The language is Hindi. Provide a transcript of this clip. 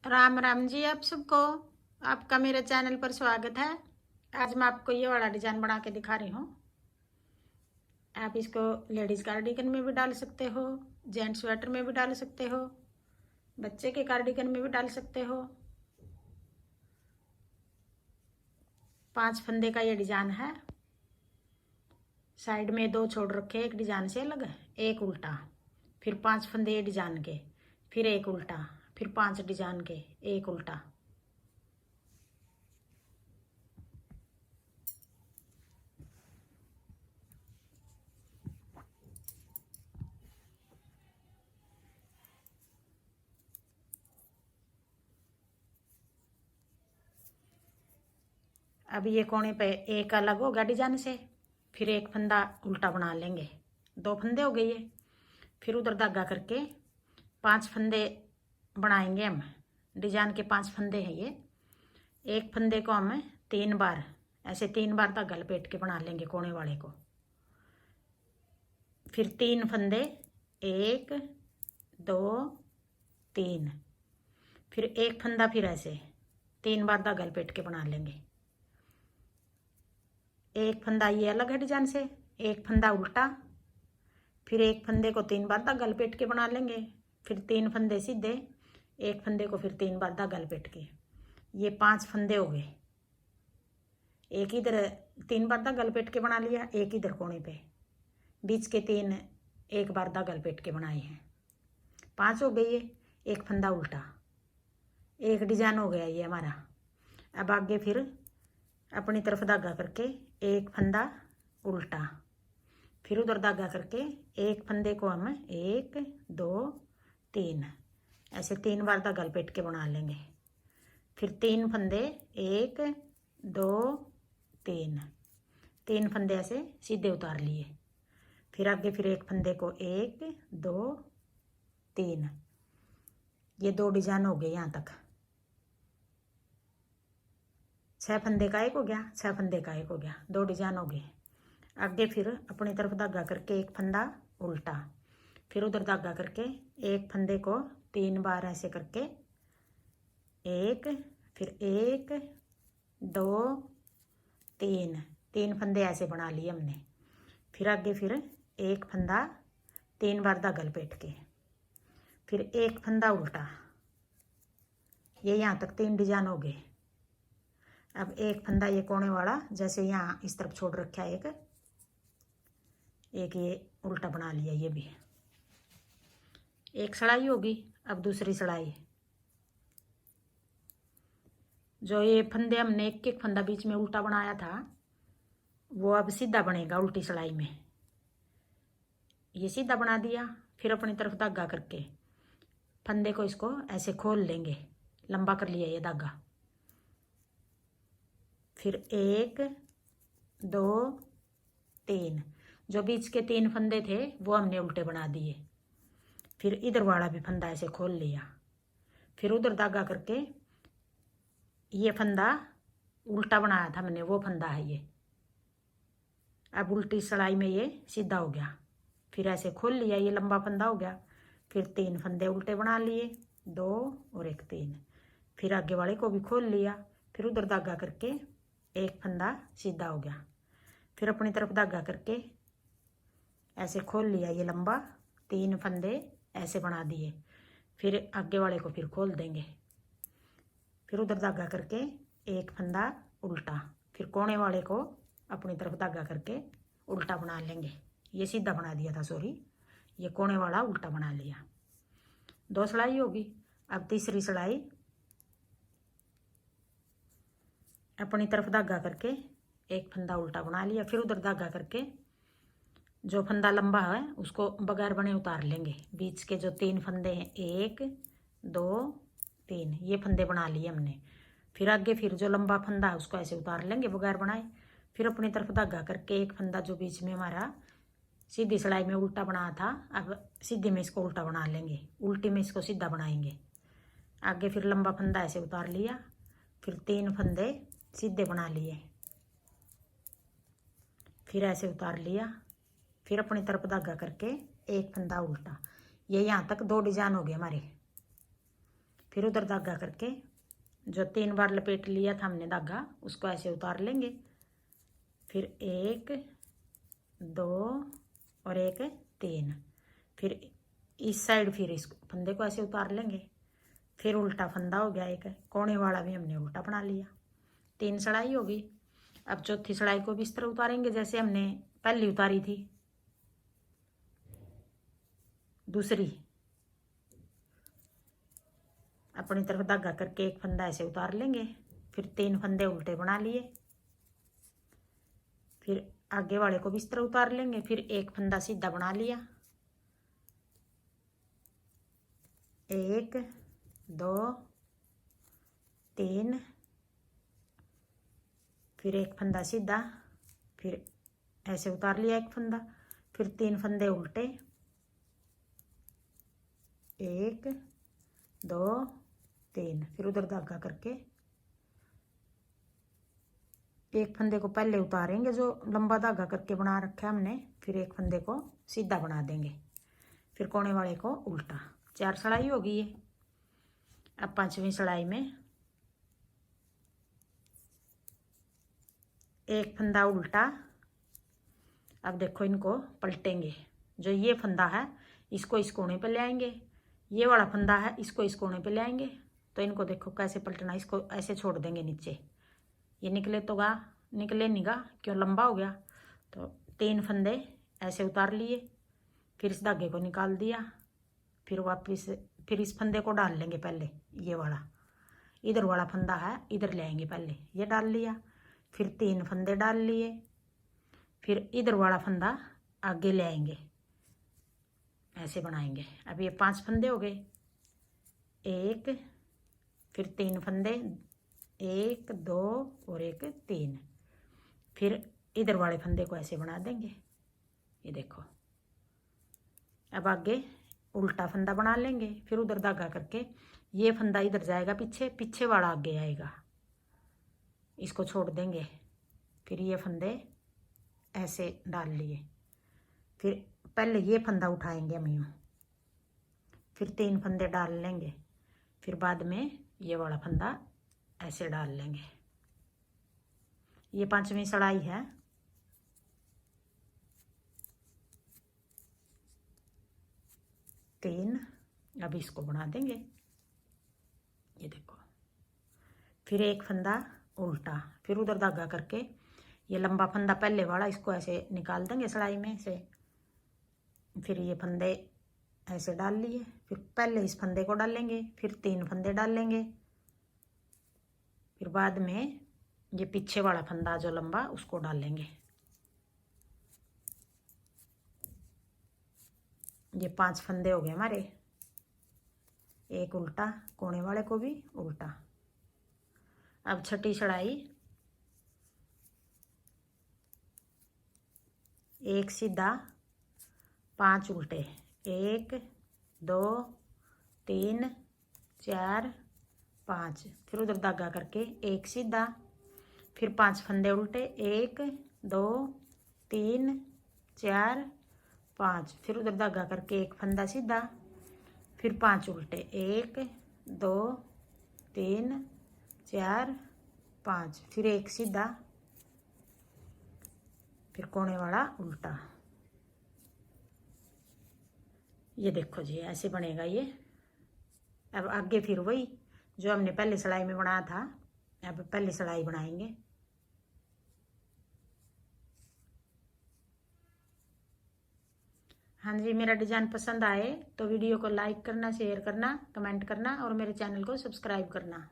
राम राम जी आप सबको। आपका मेरे चैनल पर स्वागत है। आज मैं आपको ये वाला डिजाइन बना के दिखा रही हूँ। आप इसको लेडीज कार्डिगन में भी डाल सकते हो, जेंट्स स्वेटर में भी डाल सकते हो, बच्चे के कार्डिगन में भी डाल सकते हो। 5 फंदे का ये डिजाइन है। साइड में 2 छोड़ रखे, एक डिजाइन से अलग है, एक उल्टा, फिर 5 फंदे डिजाइन के, फिर एक उल्टा, फिर 5 डिजाइन के, एक उल्टा। अब ये कोने पे एक अलग होगा डिजाइन से, फिर एक फंदा उल्टा बना लेंगे। 2 फंदे हो गए ये। फिर उधर धागा करके 5 फंदे बनाएंगे हम। डिजाइन के 5 फंदे हैं ये। एक फंदे को हम 3 बार, ऐसे 3 बार धागा लपेट के बना लेंगे कोने वाले को। फिर 3 फंदे, 1 2 3, फिर एक फंदा, फिर ऐसे 3 बार धागा लपेट के बना लेंगे। एक फंदा ये अलग है डिजाइन से, एक फंदा उल्टा, फिर एक फंदे को 3 बार धागा लपेट के बना लेंगे। फिर 3 फंदे सीधे, एक फंदे को फिर 3 बार धागा लपेट के। ये 5 फंदे हो गए। एक इधर 3 बार धागा लपेट के बना लिया, एक इधर कोने पे, बीच के 3 एक बार धागा लपेट के बनाए हैं। 5 हो गए ये। एक फंदा उल्टा, एक डिजाइन हो गया ये हमारा। अब आगे फिर अपनी तरफ धागा करके एक फंदा उल्टा, फिर उधर धागा करके एक फंदे को हम 1 2 3 ऐसे 3 बार धागा लपेट के बना लेंगे। फिर 3 फंदे, 1 2 3 फंदे ऐसे सीधे उतार लिए। फिर आगे फिर एक फंदे को 1 2 3, ये 2 डिजाइन हो गए यहाँ तक। 6 फंदे का एक हो गया, 6 फंदे का एक हो गया, 2 डिजाइन हो गए। आगे फिर अपनी तरफ धागा करके एक फंदा उल्टा, फिर उधर धागा करके एक फंदे को 3 बार ऐसे करके, 1 फिर 1 2 3 फंदे ऐसे बना लिए हमने। फिर आगे फिर एक फंदा 3 बार धागा लपेट के, फिर एक फंदा उल्टा। ये यहाँ तक 3 डिजाइन हो गए। अब एक फंदा ये कोने वाला जैसे यहाँ इस तरफ छोड़ रखा है, एक ये उल्टा बना लिया। ये भी एक सड़ाई होगी। अब दूसरी सड़ाई, जो ये फंदे हमने एक एक फंदा बीच में उल्टा बनाया था, वो अब सीधा बनेगा उल्टी सड़ाई में। ये सीधा बना दिया। फिर अपनी तरफ धागा करके फंदे को इसको ऐसे खोल लेंगे, लंबा कर लिया ये धागा। फिर 1 2 3, जो बीच के 3 फंदे थे वो हमने उल्टे बना दिए। फिर इधर वाला भी फंदा ऐसे खोल लिया। फिर उधर धागा करके ये फंदा उल्टा बनाया था हमने, वो फंदा है ये। अब उल्टी सड़ाई में ये सीधा हो गया। फिर ऐसे खोल लिया, ये लंबा फंदा हो गया। फिर 3 फंदे उल्टे बना लिए, 2 और 1 3। फिर आगे वाले को भी खोल लिया। फिर उधर धागा करके एक फंदा सीधा हो गया। फिर अपनी तरफ धागा करके ऐसे खोल लिया, ये लंबा 3 फंदे ऐसे बना दिए। फिर आगे वाले को फिर खोल देंगे। फिर उधर धागा करके एक फंदा उल्टा, फिर कोने वाले को अपनी तरफ धागा करके उल्टा बना लेंगे। ये सीधा बना दिया था, सॉरी, ये कोने वाला उल्टा बना लिया। 2 सड़ाई होगी। अब तीसरी सड़ाई, अपनी तरफ धागा करके एक फंदा उल्टा बना लिया। फिर उधर धागा करके जो फंदा लंबा है उसको बगैर बने उतार लेंगे। बीच के जो 3 फंदे हैं, 1 2 3, ये फंदे बना लिए हमने। फिर आगे फिर जो लंबा फंदा है उसको ऐसे उतार लेंगे बगैर बनाए। फिर अपनी तरफ धागा करके एक फंदा जो बीच में हमारा सीधी सिलाई में उल्टा बनाया था, अब सीधे में इसको उल्टा बना लेंगे, उल्टी में इसको सीधा बनाएंगे। आगे फिर लंबा फंदा ऐसे उतार लिया। फिर 3 फंदे सीधे बना लिए, फिर ऐसे उतार लिया। फिर अपनी तरफ धागा करके एक फंदा उल्टा। ये यहाँ तक 2 डिजाइन हो गए हमारे। फिर उधर धागा करके जो 3 बार लपेट लिया था हमने धागा उसको ऐसे उतार लेंगे। फिर 1 2 और 1 3। फिर इस साइड फिर इस फंदे को ऐसे उतार लेंगे। फिर उल्टा फंदा हो गया एक, कोने वाला भी हमने उल्टा बना लिया। 3 सड़ाई होगी। अब चौथी सड़ाई को भी इस तरह उतारेंगे जैसे हमने पहली उतारी थी। दूसरी अपनी तरफ धागा करके एक फंदा ऐसे उतार लेंगे। फिर 3 फंदे उल्टे बना लिए। फिर आगे वाले को भी इस तरह उतार लेंगे। फिर एक फंदा सीधा बना लिया। 1 2 3। फिर एक फंदा सीधा, फिर ऐसे उतार लिया एक फंदा। फिर 3 फंदे उल्टे, 1 2 3। फिर उधर धागा करके एक फंदे को पहले उतारेंगे जो लंबा धागा करके बना रखा है हमने। फिर एक फंदे को सीधा बना देंगे। फिर कोने वाले को उल्टा। 4 सड़ाई होगी ये। अब 5वीं सड़ाई में एक फंदा उल्टा। अब देखो इनको पलटेंगे। जो ये फंदा है इसको इस कोने पे ले आएंगे, ये वाला फंदा है इसको इस कोने पे ले आएंगे। तो इनको देखो कैसे पलटना। इसको ऐसे छोड़ देंगे नीचे, ये निकले तो गा, निकले नहीं गा क्यों लंबा हो गया। तो 3 फंदे ऐसे उतार लिए। फिर इस धागे को निकाल दिया। फिर वापस फिर इस फंदे को डाल लेंगे। पहले ये वाला इधर वाला फंदा है इधर ले आएंगे, पहले ये डाल लिया। फिर 3 फंदे डाल लिए। फिर इधर वाला फंदा आगे ले आएंगे, ऐसे बनाएंगे। अब ये 5 फंदे हो गए। 1 फिर 3 फंदे, 1 2 और 1 3। फिर इधर वाले फंदे को ऐसे बना देंगे, ये देखो। अब आगे उल्टा फंदा बना लेंगे। फिर उधर धागा करके ये फंदा इधर जाएगा पीछे, पीछे वाला आगे आएगा, इसको छोड़ देंगे। फिर ये फंदे ऐसे डाल लिए। फिर पहले ये फंदा उठाएंगे हम यूँ, फिर 3 फंदे डाल लेंगे। फिर बाद में ये वाला फंदा ऐसे डाल लेंगे। ये 5वीं सड़ाई है। तीन। अब इसको बना देंगे, ये देखो। फिर एक फंदा उल्टा। फिर उधर धागा करके ये लंबा फंदा पहले वाला इसको ऐसे निकाल देंगे सड़ाई में से। फिर ये फंदे ऐसे डाल लिए। फिर पहले इस फंदे को डालेंगे, फिर 3 फंदे डालेंगे। फिर बाद में ये पीछे वाला फंदा जो लंबा उसको डालेंगे। ये 5 फंदे हो गए हमारे। एक उल्टा, कोने वाले को भी उल्टा। अब छठी सड़ाई, एक सीधा 5 उल्टे, 1 2 3 4 5। फिर उधर धागा करके एक सीधा, फिर 5 फंदे उल्टे, 1 2 3 4 5। फिर उधर धागा करके एक फंदा सीधा, फिर 5 उल्टे, 1 2 3 4 5। फिर एक सीधा, फिर कोने वाला उल्टा। ये देखो जी ऐसे बनेगा ये। अब आगे फिर वही जो हमने पहले सिलाई में बनाया था, अब पहली सिलाई बनाएंगे। हाँ जी, मेरा डिज़ाइन पसंद आए तो वीडियो को लाइक करना, शेयर करना, कमेंट करना और मेरे चैनल को सब्सक्राइब करना।